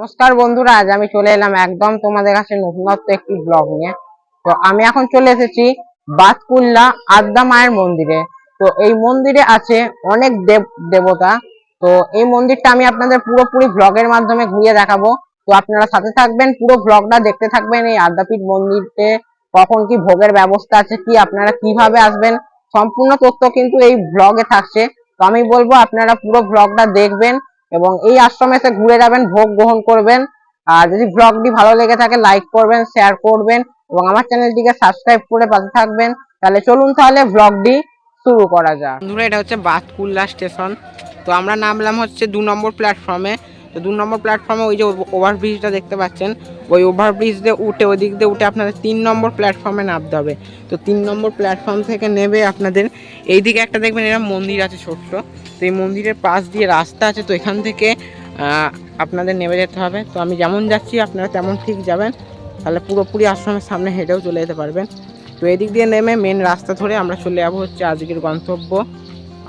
নমস্কার বন্ধুরা, আজ আমি চলে এলাম একদম তোমাদের কাছে নতুনত্ব একটি ব্লগ নিয়ে। তো আমি এখন চলে এসেছি বাতকুল্লা আদ্যা মায়ের মন্দিরে। তো এই মন্দিরে আছে অনেক দেবতা। তো এই মন্দিরটা আমি আপনাদের পুরোপুরি ব্লগের মাধ্যমে ঘুরিয়ে দেখাবো। তো আপনারা সাথে থাকবেন, পুরো ব্লগটা দেখতে থাকবেন। এই আদ্যাপীঠ মন্দিরে কখন কি ভোগের ব্যবস্থা আছে, কি আপনারা কিভাবে আসবেন, সম্পূর্ণ তথ্য কিন্তু এই ব্লগে থাকছে। তো আমি বলবো আপনারা পুরো ব্লগটা দেখবেন এবং এই আশ্রমে এসে ঘুরে যাবেন, ভোগ গ্রহণ করবেন। আর যদি ব্লগটি ভালো লেগে থাকে লাইক করবেন, শেয়ার করবেন এবং আমার চ্যানেলটিকে সাবস্ক্রাইব করে পাশে থাকবেন। তাহলে চলুন তাহলে ব্লগটি শুরু করা যাক। বন্ধুরা, এটা হচ্ছে বাতকুল্লা স্টেশন। তো আমরা নামলাম হচ্ছে 2 নম্বর প্ল্যাটফর্মে। তো 2 নম্বর প্ল্যাটফর্মে ওই যে ওভারব্রিজটা দেখতে পাচ্ছেন, ওই ওভারব্রিজ দিয়ে উঠে ওই দিক দিয়ে উঠে আপনাদের 3 নম্বর প্ল্যাটফর্মে নামতে হবে। তো 3 নম্বর প্ল্যাটফর্ম থেকে নেমে আপনাদের এইদিকে একটা দেখবেন এরকম মন্দির আছে ছোট্ট। তো এই মন্দিরের পাশ দিয়ে রাস্তা আছে, তো এখান থেকে আপনাদের নেমে যেতে হবে। তো আমি যেমন যাচ্ছি আপনারা তেমন ঠিক যাবেন, তাহলে পুরোপুরি আশ্রমের সামনে হেঁটেও চলে যেতে পারবেন। তো এদিক দিয়ে নেমে মেন রাস্তা ধরে আমরা চলে যাবো হচ্ছে আজকের গন্তব্য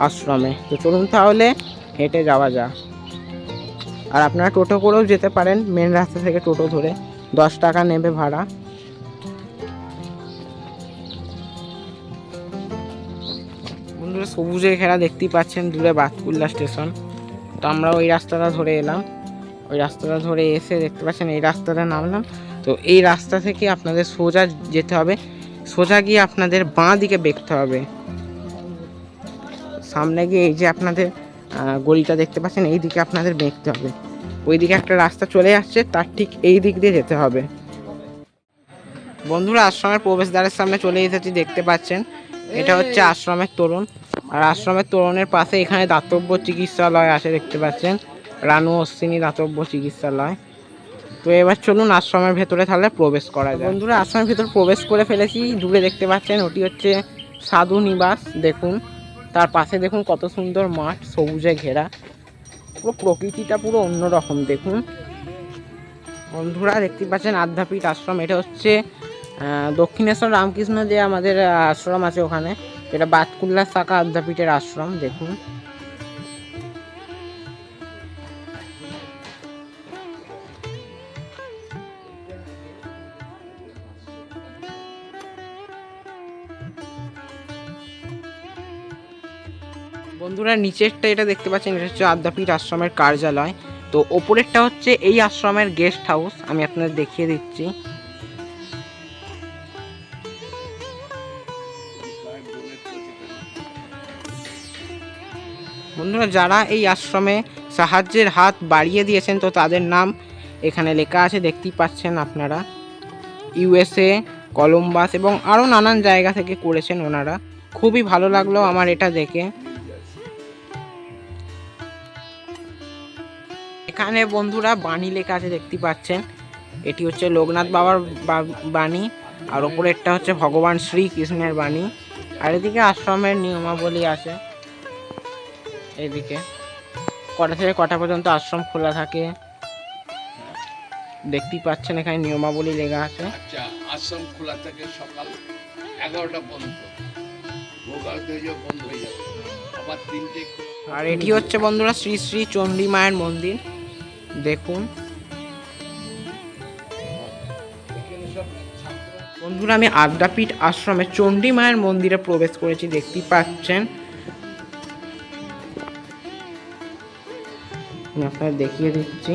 আশ্রমে। তো চলুন তাহলে হেঁটে যাওয়া যাক। আর আপনারা টোটো করেও যেতে পারেন, মেন রাস্তা থেকে টোটো ধরে 10 টাকা নেবে ভাড়া। বন্ধুরা, সবুজে ঘেরা দেখতেই পাচ্ছেন দূরে বাতকুল্লা স্টেশন। তো আমরা ওই রাস্তাটা ধরে এলাম, ওই রাস্তাটা ধরে এসে দেখতে পাচ্ছেন এই রাস্তাটা নামলাম। তো এই রাস্তা থেকে আপনাদের সোজা যেতে হবে, সোজা গিয়ে আপনাদের বাঁ দিকে বেঁকতে হবে। সামনে গিয়ে এই যে আপনাদের গলিটা দেখতে পাচ্ছেন, এই দিকে আপনাদের বেঁকতে হবে। ওইদিকে একটা রাস্তা চলে আসছে, তার ঠিক এই দিক দিয়ে যেতে হবে। বন্ধুরা, আশ্রমের প্রবেশদ্বারের সামনে চলে এসেছি, দেখতে পাচ্ছেন এটা হচ্ছে আশ্রমের তোরণ। আর আশ্রমের তোরণের পাশে এখানে দাতব্য চিকিৎসালয় আছে, দেখতে পাচ্ছেন রানু অশ্বিনী দাতব্য চিকিৎসালয়। তো এবার চলুন আশ্রমের ভেতরে তাহলে প্রবেশ করা যায়। বন্ধুরা, আশ্রমের ভেতর প্রবেশ করে ফেলেছি। দূরে দেখতে পাচ্ছেন ওটি হচ্ছে সাধু নিবাস। দেখুন তার পাশে দেখুন কত সুন্দর মাঠ, সবুজে ঘেরা, পুরো প্রকৃতিটা পুরো অন্যরকম। দেখুন বন্ধুরা, দেখতে পাচ্ছেন আদ্যাপীঠ আশ্রম। এটা হচ্ছে দক্ষিণেশ্বর রামকৃষ্ণ যে আমাদের আশ্রম আছে ওখানে, এটা বাতকুল্লা শাখা আদ্যাপীঠের আশ্রম। দেখুন বন্ধুরা, নিচেরটা এটা দেখতে পাচ্ছেন, এটা হচ্ছে আদ্যাপীঠ আশ্রমের কার্যালয়। তো ওপরেরটা হচ্ছে এই আশ্রমের গেস্ট হাউস, আমি আপনাদের দেখিয়ে দিচ্ছি। বন্ধুরা, যারা এই আশ্রমে সাহায্যের হাত বাড়িয়ে দিয়েছেন তো তাদের নাম এখানে লেখা আছে, দেখতেই পাচ্ছেন আপনারা। USA, কলম্বাস এবং আরও নানান জায়গা থেকে করেছেন ওনারা। খুবই ভালো লাগলো আমার এটা দেখে। এখানে বন্ধুরা বাণী লেখা আছে, দেখতেই পাচ্ছেন এটি হচ্ছে লোকনাথ বাবার বাণী, আর ওপরেরটা হচ্ছে ভগবান শ্রীকৃষ্ণের বাণী। আর এদিকে আশ্রমের নিয়মাবলী আছে, এদিকে কটা থেকে কটা পর্যন্ত আশ্রম খোলা থাকে দেখতেই পাচ্ছেন, এখানে নিয়মাবলী লেখা আছে। আচ্ছা, আশ্রম খোলা থাকে সকাল 11টা পর্যন্ত, ভোগাল বন্ধ হয়ে যাবে আবার 3টে। আর এটি হচ্ছে বন্ধুরা শ্রী শ্রী চণ্ডী মায়ের মন্দির। দেখুন বন্ধুরা, আমি আদ্যাপীঠ আশ্রমে চণ্ডী মায়ের মন্দিরে প্রবেশ করেছি, দেখতেই পাচ্ছেন। আমি আপনাদের দেখিয়ে দিচ্ছি।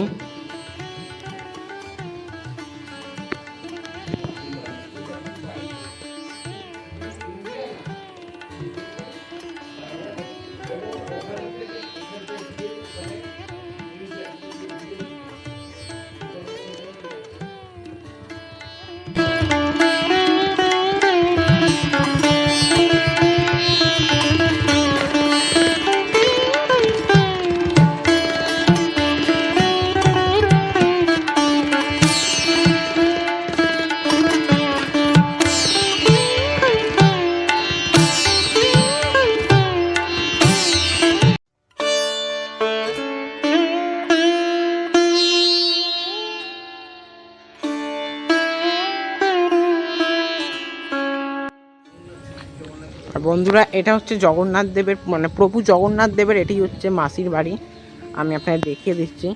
আর বন্ধুরা, এটা হচ্ছে জগন্নাথ দেবের মানে প্রভু জগন্নাথ দেবের এটি হচ্ছে মাসির বাড়ি, আমি আপনাদের দেখিয়ে দিচ্ছি।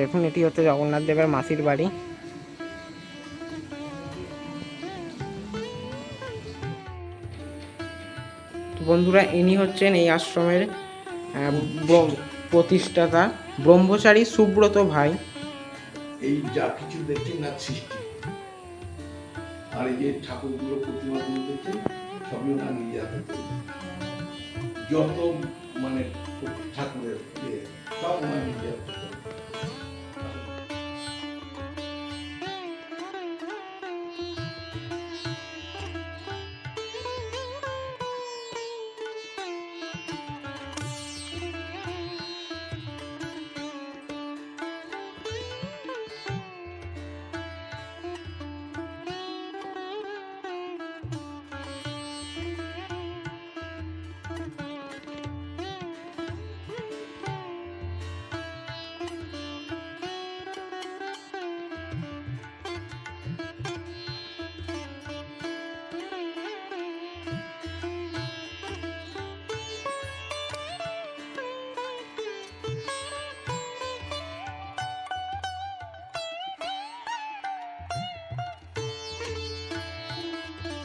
দেখুন এটি হচ্ছে জগন্নাথ দেবের মাসির বাড়ি। তো বন্ধুরা, ইনি হচ্ছেন এই আশ্রমের প্রতিষ্ঠাতা ব্রহ্মচারী সুব্রত ভাই। এই যা কিছু দেখছেন না সৃষ্টি, আর এই যে ঠাকুরগুলো প্রতিমাগুলো দেখছেন সবই ওনার নিজে হাতে তৈরি। যত মানে ঠাকুরের সব ওনার নিজে হাতে তৈরি।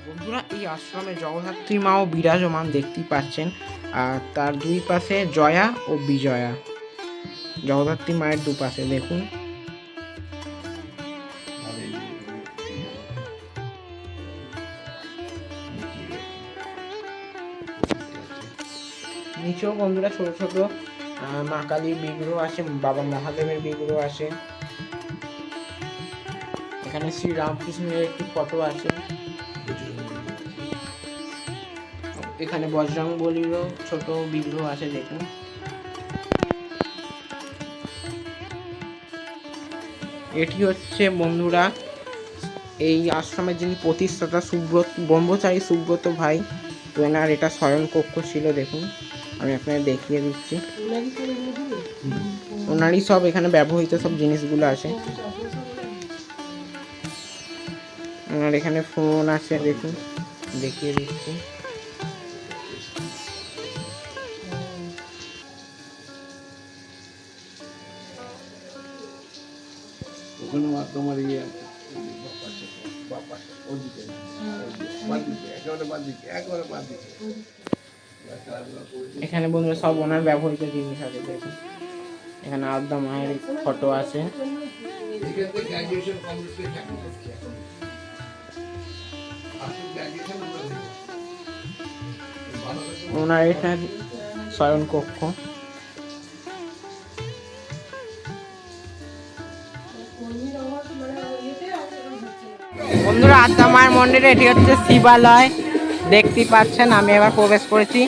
বন্ধুরা, এই আশ্রমে জগদ্ধাত্রী মাও বিরাজমান দেখতেই পাচ্ছেন, আর তার দুই পাশে জয়া ও বিজয়া, জগদ্ধাত্রী মায়ের দুপাশে দেখুন। নিচেও বন্ধুরা ছোট ছোট মা কালীর বিগ্রহ আছে, বাবা মহাদেবের বিগ্রহ আছে। এখানে শ্রী রামকৃষ্ণের একটি ফটো আছে। এখানে বজরংবলীরও ছোট বিগ্রহ আছে দেখুন। এটি হচ্ছে বন্ধুরা এই আশ্রমের যিনি প্রতিষ্ঠাতা ব্রহ্মচারী সুব্রত ভাই। তো এনার এটা শয়ন কক্ষ ছিল দেখুন, আমি আপনাদের দেখিয়ে দিচ্ছি। ওনারই সব এখানে ব্যবহৃত সব জিনিসগুলো আছে। ওনার এখানে ফোন আছে দেখুন, দেখিয়ে দিচ্ছি। ওখানে তোমার ইয়ে ওদিকে একেবারে বাদিকে একেবারে বাদিকে। এখানে বন্ধুরা সব ওনার ব্যবহৃত জিনিস আছে দেখুন। এখানে আদ্যা মায়ের ফটো আছে। ওনার এটা শয়ন কক্ষ। বন্ধুরা, আদ্যা মায়ের মন্দিরে এটি হচ্ছে শিবালয় দেখতেই পাচ্ছেন। আমি এবার প্রবেশ করেছি।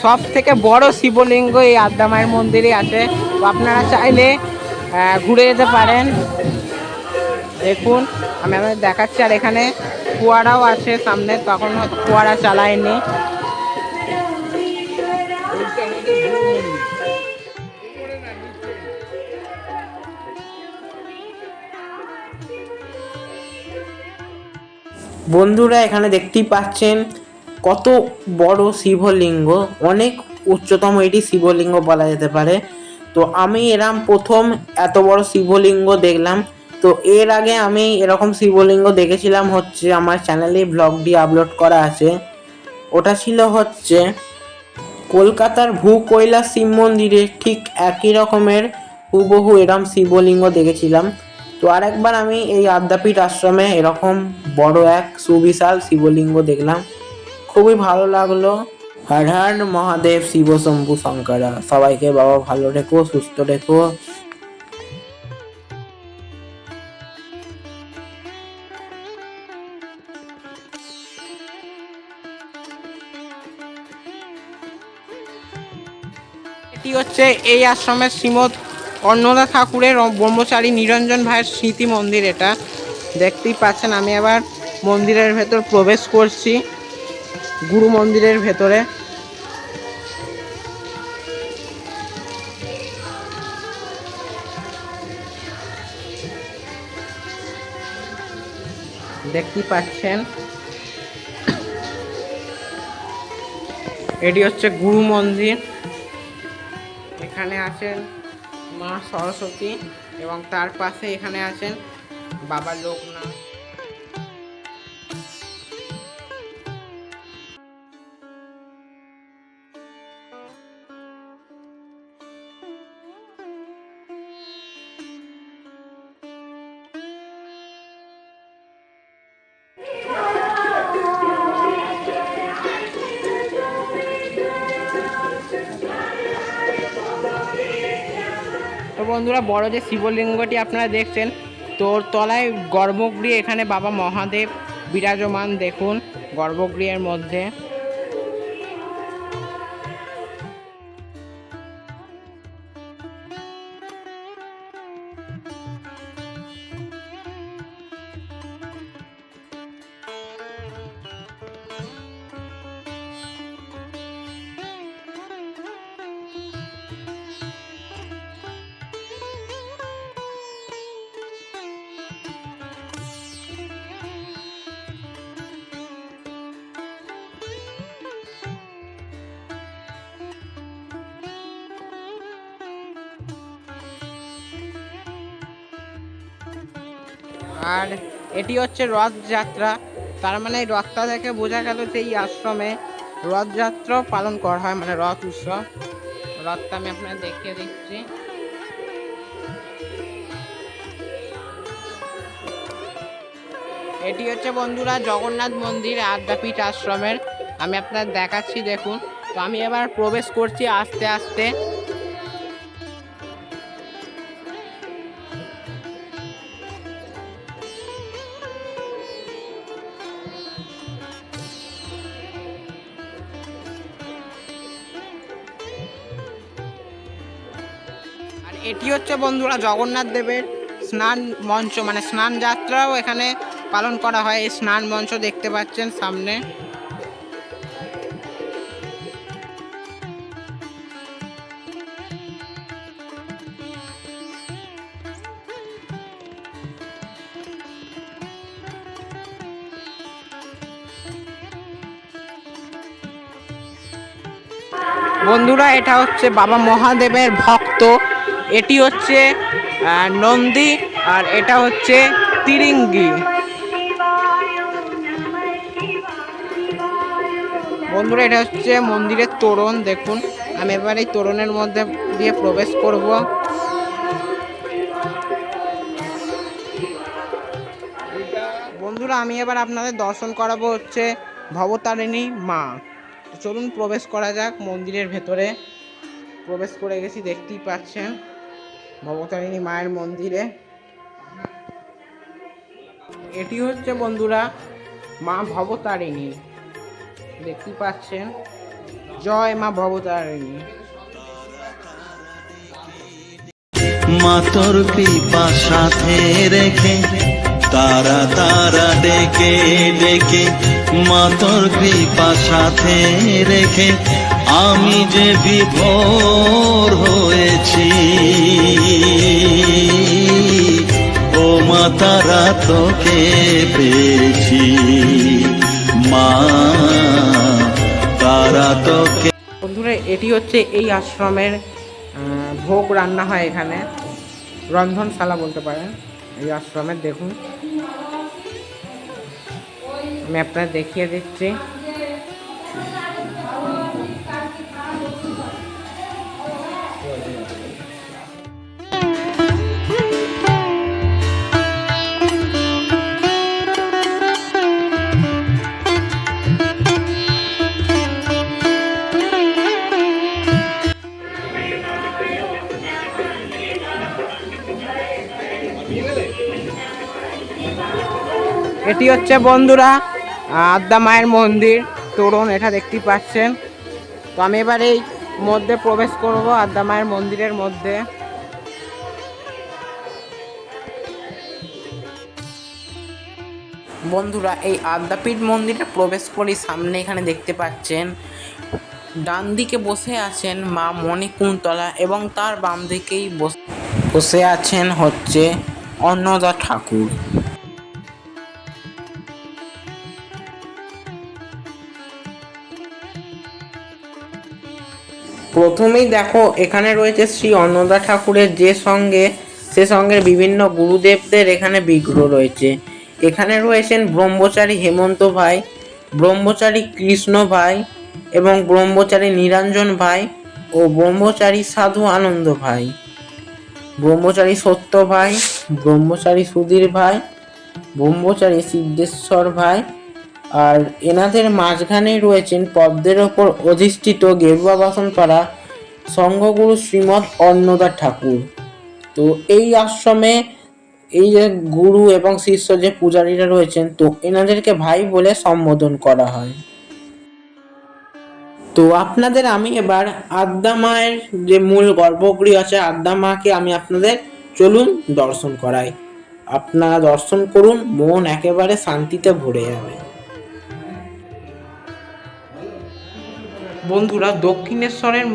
সব থেকে বড় শিবলিঙ্গ এই আদ্যা মায়ের মন্দিরে আছে। তো আপনারা চাইলে ঘুরে যেতে পারেন। দেখুন আমি আপনাদের দেখাচ্ছি। আর এখানে ফোয়ারাও আছে সামনে, তখন হয়তো ফোয়ারা চালায়নি। বন্ধুরা, এখানে দেখতেই পাচ্ছেন কত বড় শিবলিঙ্গ, অনেক উচ্চতম এটি শিবলিঙ্গ বলা যেতে পারে। তো আমি এরম প্রথম এত বড় শিবলিঙ্গ দেখলাম। তো এর আগে আমি এরকম শিবলিঙ্গ দেখেছিলাম হচ্ছে আমার চ্যানেলে ব্লগটি আপলোড করা আছে। ওটা ছিল হচ্ছে কলকাতার ভূকৈলাস শিব মন্দিরে ঠিক একই রকমের হুবহু এরম শিবলিঙ্গ দেখেছিলাম। তো আরেকবার আমি এই আদ্যাপীঠ আশ্রমে এরকম বড় এক সুবিশাল শিবলিঙ্গ দেখলাম, খুবই ভালো লাগলো। হর হর মহাদেব, শিব শম্ভু শঙ্করা। সবাইকে বাবা ভালো রেখো, সুস্থ রেখো। এটি হচ্ছে এই আশ্রমের শ্রীমৎ অন্নদা ঠাকুরের ব্রহ্মচারী নিরঞ্জন ভাইয়ের স্মৃতি মন্দির। এটা দেখতেই পাচ্ছেন। আমি আবার মন্দিরের ভেতর প্রবেশ করছি, গুরু মন্দিরের ভেতরে। দেখতেই পাচ্ছেন এটি হচ্ছে গুরু মন্দির। এখানে আছেন মা সরস্বতী এবং তার পাশে এখানে আছেন বাবা লোকনাথ। তো বন্ধুরা, বড় যে শিবলিঙ্গটি আপনারা দেখছেন, তোর তলায় গর্ভগৃহ, এখানে বাবা মহাদেব বিরাজমান। দেখুন গর্ভগৃহের মধ্যে। আর এটি হচ্ছে রথযাত্রা। তার মানে এই রথটা থেকে বোঝা গেল যে এই আশ্রমে রথযাত্রা পালন করা হয়, মানে রথ উৎসব। রথটা আমি আপনাদের দেখিয়ে দিচ্ছি। এটি হচ্ছে বন্ধুরা জগন্নাথ মন্দির আদ্যাপীঠ আশ্রমের। আমি আপনাদের দেখাচ্ছি, দেখুন। তো আমি এবার প্রবেশ করছি আস্তে আস্তে। আর এটি হচ্ছে বন্ধুরা জগন্নাথ দেবের স্নান মঞ্চ, মানে স্নান যাত্রাও এখানে পালন করা হয়। এই স্নান মঞ্চ দেখতে পাচ্ছেন সামনে। বন্ধুরা, এটা হচ্ছে বাবা মহাদেবের ভক্ত। এটি হচ্ছে নন্দী, আর এটা হচ্ছে তিরিঙ্গি। বন্ধুরা, এটা হচ্ছে মন্দিরের তোরণ। দেখুন, আমি এবার এই তোরণের মধ্যে দিয়ে প্রবেশ করব। বন্ধুরা, আমি এবার আপনাদের দর্শন করাবো হচ্ছে ভবতারিণী মা। চলুন প্রবেশ করা যাক মন্দিরের ভেতরে। প্রবেশ করে গেছি, দেখতেই পাচ্ছেন ভবতারিণী মায়ের মন্দিরে। এটি হচ্ছে বন্ধুরা মা ভবতারিণী, দেখতেই পাচ্ছেন। জয় মা ভবতারিণী। মা তোর কৃপা সাথে রেখে তারা তারা ডেকে ডেকে, মা তোর কৃপা সাথে রেখে আমি যে বিভোর হয়েছি। ও মা তারা তোকে পেয়েছি, মা তারা তোকে। বন্ধুরা, এটি হচ্ছে এই আশ্রমের ভোগ রান্না হয় এখানে, রন্ধনশালা বলতে পারেন এই আশ্রমের। দেখুন, আমি আপনাদের দেখিয়ে দিচ্ছি। এটি হচ্ছে বন্ধুরা আদ্যা মায়ের মন্দির তোরণ, এটা দেখতেই পাচ্ছেন। তো আমি এবার এই মধ্যে প্রবেশ করব, আদ্যা মায়ের মন্দিরের মধ্যে। বন্ধুরা, এই আদ্যাপীঠ মন্দিরে প্রবেশ করি, সামনে এখানে দেখতে পাচ্ছেন ডান দিকে বসে আছেন মা মণিকুন্তলা, এবং তার বাম দিকেই বসে আছেন হচ্ছে অন্নদা ঠাকুর। প্রথমেই দেখো এখানে রয়েছে শ্রী অন্নদা ঠাকুরের, যে সঙ্গে সে সঙ্গে বিভিন্ন গুরুদেবদের এখানে বিগ্রহ রয়েছে। এখানে রয়েছেন ব্রহ্মচারী হেমন্ত ভাই, ব্রহ্মচারী কৃষ্ণ ভাই এবং ব্রহ্মচারী নিরঞ্জন ভাই ও ব্রহ্মচারী সাধু আনন্দ ভাই, ব্রহ্মচারী সত্য ভাই, ব্রহ্মচারী সুধীর ভাই, ব্রহ্মচারী সিদ্ধেশ্বর ভাই। আর এনাদের মাঝখানেই রয়েছেন পদ্মের ওপর অধিষ্ঠিত গেরুয়া বাসন পরা সংঘগুরু শ্রীমৎ অন্নদা ঠাকুর। তো এই আশ্রমে এই যে গুরু এবং শিষ্য যে পূজারীরা রয়েছেন, তো এনাদেরকে ভাই বলে সম্বোধন করা হয়। তো আপনাদের আমি এবার আদ্যা মায়ের যে মূল গর্ভগৃহ আছে, আদ্যা মাকে আমি আপনাদের চলুন দর্শন করাই। আপনারা দর্শন করুন, মন একেবারে শান্তিতে ভরে যাবে। বন্ধুরা, দক্ষিণেশ্বরের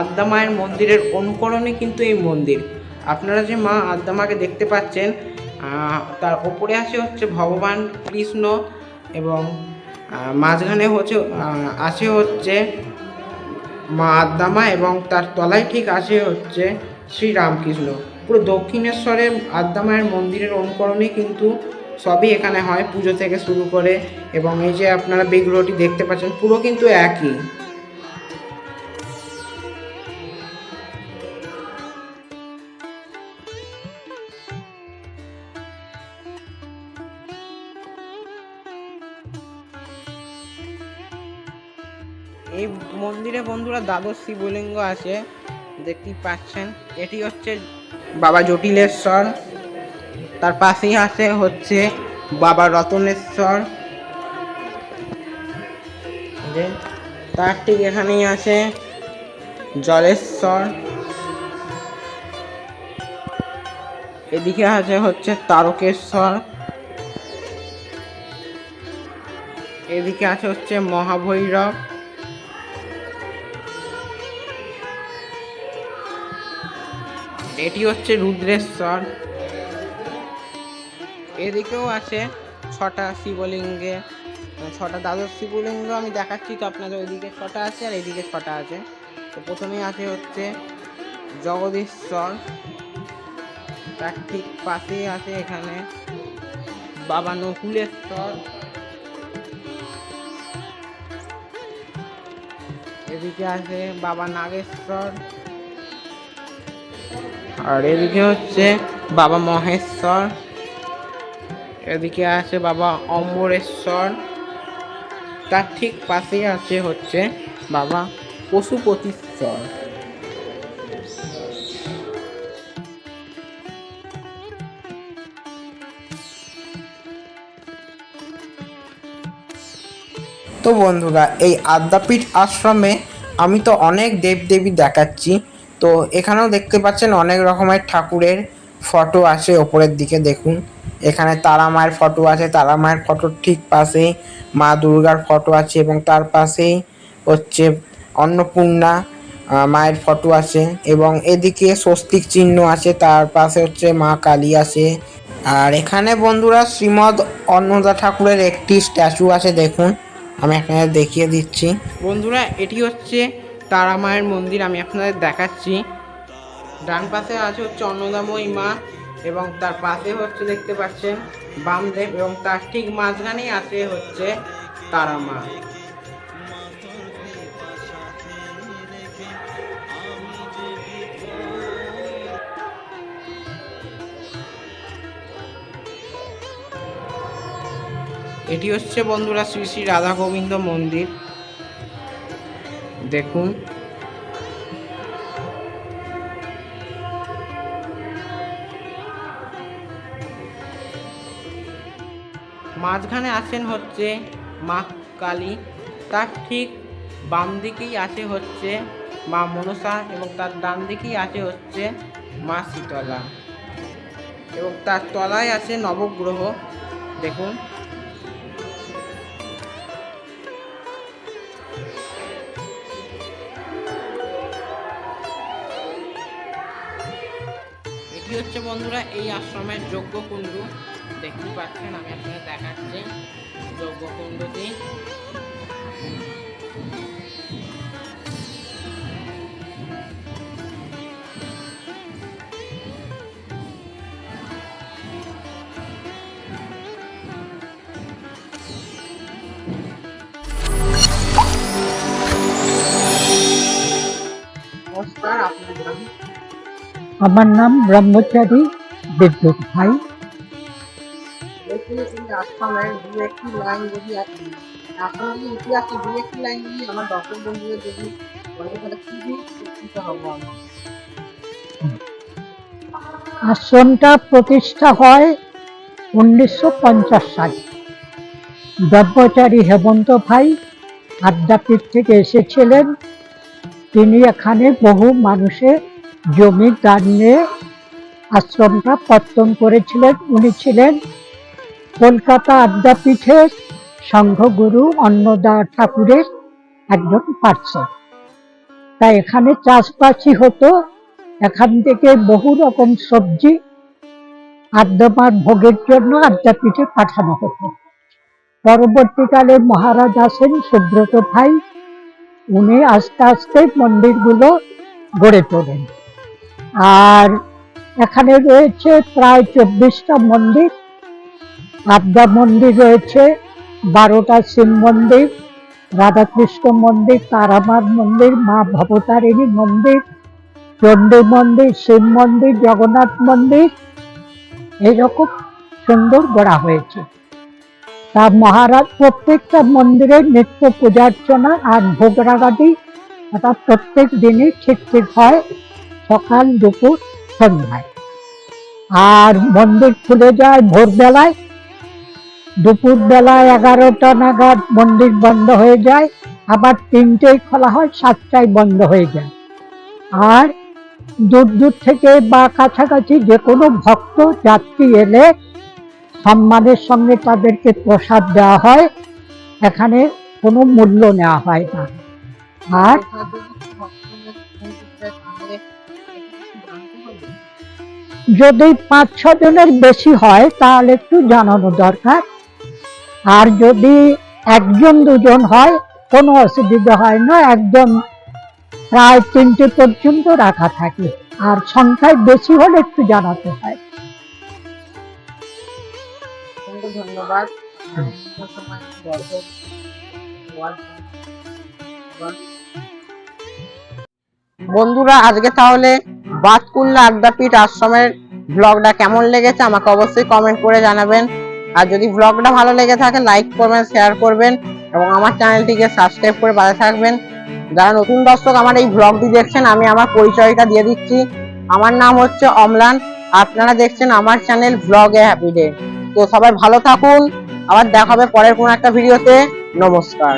আদ্যা মায়ের মন্দিরের অনুকরণে কিন্তু এই মন্দির। আপনারা যে মা আদ্যা মাকে দেখতে পাচ্ছেন, তার ওপরে হচ্ছে ভগবান কৃষ্ণ এবং মাঝখানে আছে মা আদ্যা মা এবং তার তলায় ঠিক হচ্ছে শ্রীরামকৃষ্ণ। পুরো দক্ষিণেশ্বরের আদ্যা মায়ের মন্দিরের অনুকরণে কিন্তু সবই এখানে হয়, পুজো থেকে শুরু করে। এবং এই যে আপনারা বিগ্রহটি দেখতে পাচ্ছেন, পুরো কিন্তু একই। এই মন্দিরে বন্ধুরা দ্বাদশ শিবলিঙ্গ আছে, দেখতেই পাচ্ছেন। এটি হচ্ছে বাবা জটিলেশ্বর, তার পাশেই হচ্ছে বাবা রতনেশ্বর, তার ঠিক এখানেই আছে জলেশ্বর, এদিকে হচ্ছে তারকেশ্বর, এদিকে হচ্ছে মহাভৈরব, এটি হচ্ছে রুদ্রেশ্বর, এদিকেও আছে 6টা শিবলিঙ্গে, 6টা দ্বাদশ শিবলিঙ্গ আমি দেখাচ্ছি। তো আপনাদের ওইদিকে 6টা আছে আর এইদিকে 6টা আছে। তো প্রথমেই হচ্ছে জগদীশ্বর, তার ঠিক পাশেই এখানে বাবা নকুলেশ্বর, এদিকে বাবা নাগেশ্বর, আর এদিকে হচ্ছে বাবা মহেশ্বর, এদিকে বাবা অম্বরেশ্বর, তার ঠিক পাশেই হচ্ছে বাবা পশুপতিশ্বর। তো বন্ধুরা, এই আদ্যাপীঠ আশ্রমে আমি তো অনেক দেবদেবী দেখাচ্ছি। তো এখানেও দেখতে পাচ্ছেন অনেক রকমের ঠাকুরের ফটো আছে। ওপরের দিকে দেখুন, এখানে তারা মায়ের ফটো আছে, তারা মায়ের ফটোর ঠিক পাশে মা দুর্গার ফটো আছে এবং তার পাশেই হচ্ছে অন্নপূর্ণা মায়ের ফটো আছে এবং এদিকে স্বস্তিক চিহ্ন আছে, তার পাশে হচ্ছে মা কালী আছে। আর এখানে বন্ধুরা শ্রীমৎ অন্নদা ঠাকুরের একটি স্ট্যাচু আছে, দেখুন আমি আপনাদের দেখিয়ে দিচ্ছি। বন্ধুরা, এটি হচ্ছে তারা মায়ের মন্দির, আমি আপনাদের দেখাচ্ছি। ডান পাশে হচ্ছে অন্নদাময়ী মা এবং তার পাশে দেখতে পাচ্ছেন বামদেব এবং তার ঠিক মাঝখানেই হচ্ছে তারা মা। এটি হচ্ছে বন্ধুরা শ্রী শ্রী রাধা গোবিন্দ মন্দির, দেখুন। মাঝখানে হচ্ছে মা কালী, তার ঠিক বাম দিকেই হচ্ছে মা মনসা এবং তার ডান দিকেই হচ্ছে মা শীতলা এবং তার তলায় নবগ্রহ, দেখুন। এটি হচ্ছে বন্ধুরা এই আশ্রমের যজ্ঞকুণ্ড, দেখতে পাচ্ছেন, আমি আপনাদের দেখাচ্ছি যজ্ঞকুণ্ডটি। আমার নাম ব্রহ্মচারী বিদ্যুৎ ভাই। আশ্রমের দু একটি লাইন যদি আশ্রমের ইতিহাসে দু একটি লাইন যদি আমার দর্শক বন্ধুদের যদি বলে তাহলে খুবই উপকৃত হবো আমি। আশ্রমটা প্রতিষ্ঠা হয় 1950 সালে। ব্রহ্মচারী হেমন্ত ভাই আদ্যাপীঠ থেকে এসেছিলেন। তিনি এখানে বহু মানুষের জমি দান নিয়ে আশ্রমটা পত্তন করেছিলেন। উনি ছিলেন কলকাতা আদ্যাপীঠের সংঘগুরু অন্নদা ঠাকুরের একজন পার্ষদ। তাই এখানে চাষবাসই হতো। এখান থেকে বহু রকম সবজি আদ্যমার ভোগের জন্য আদ্যাপীঠে পাঠানো হতো। পরবর্তীকালে মহারাজ আসেন সুব্রত ভাই, উনি আস্তে আস্তে মন্দিরগুলো গড়ে তোলেন। আর এখানে রয়েছে প্রায় 24টা মন্দির। আদ্যা মন্দির রয়েছে, 12টা শিব মন্দির, রাধাকৃষ্ণ মন্দির, তারামার মন্দির, মা ভবতারিণী মন্দির, চণ্ডী মন্দির, শিব মন্দির, জগন্নাথ মন্দির, এইরকম সুন্দর গড়া হয়েছে। তা মহারাজ প্রত্যেকটা মন্দিরের নিত্য পূজার্চনা আর ভোগরাগাদি এটা প্রত্যেক দিনই ঠিক ঠিক হয়, সকাল দুপুর সন্ধ্যায়। আর মন্দির খুলে যায় ভোরবেলায়, দুপুর বেলায় 11টা নাগাদ মন্দির বন্ধ হয়ে যায়, আবার 3টেই খোলা হয়, 7টায় বন্ধ হয়ে যায়। আর দূর দূর থেকে বা কাছাকাছি যে কোনো ভক্ত যাত্রী এলে সম্মানের সঙ্গে তাদেরকে প্রসাদ দেওয়া হয়। এখানে কোনো মূল্য নেওয়া হয় না। আর যদি 5-6 জনের বেশি হয় তাহলে একটু জানানো দরকার। আর যদি 1-2 হয় কোনো অসুবিধা হয় না, একজন প্রায় 3টে পর্যন্ত রাখা থাকে। আর সংখ্যায় বেশি হলে একটু জানাতে হয়। ধন্যবাদ। বন্ধুরা, আজকে তাহলে বাতকুল্লা আদ্যাপীঠ আশ্রমের ব্লগটা কেমন লেগেছে আমাকে অবশ্যই কমেন্ট করে জানাবেন। আর যদি ব্লগটা ভালো লেগে থাকে লাইক করবেন, শেয়ার করবেন এবং আমার চ্যানেলটিকে সাবস্ক্রাইব করে পাশে থাকবেন। যারা নতুন দর্শক আমার এই ব্লগটি দেখছেন, আমি আমার পরিচয়টা দিয়ে দিচ্ছি। আমার নাম হচ্ছে অম্লান, আপনারা দেখছেন আমার চ্যানেল ব্লগে হ্যাপি ডে। তো সবাই ভালো থাকুন, আবার দেখা হবে পরের কোনো একটা ভিডিওতে। নমস্কার।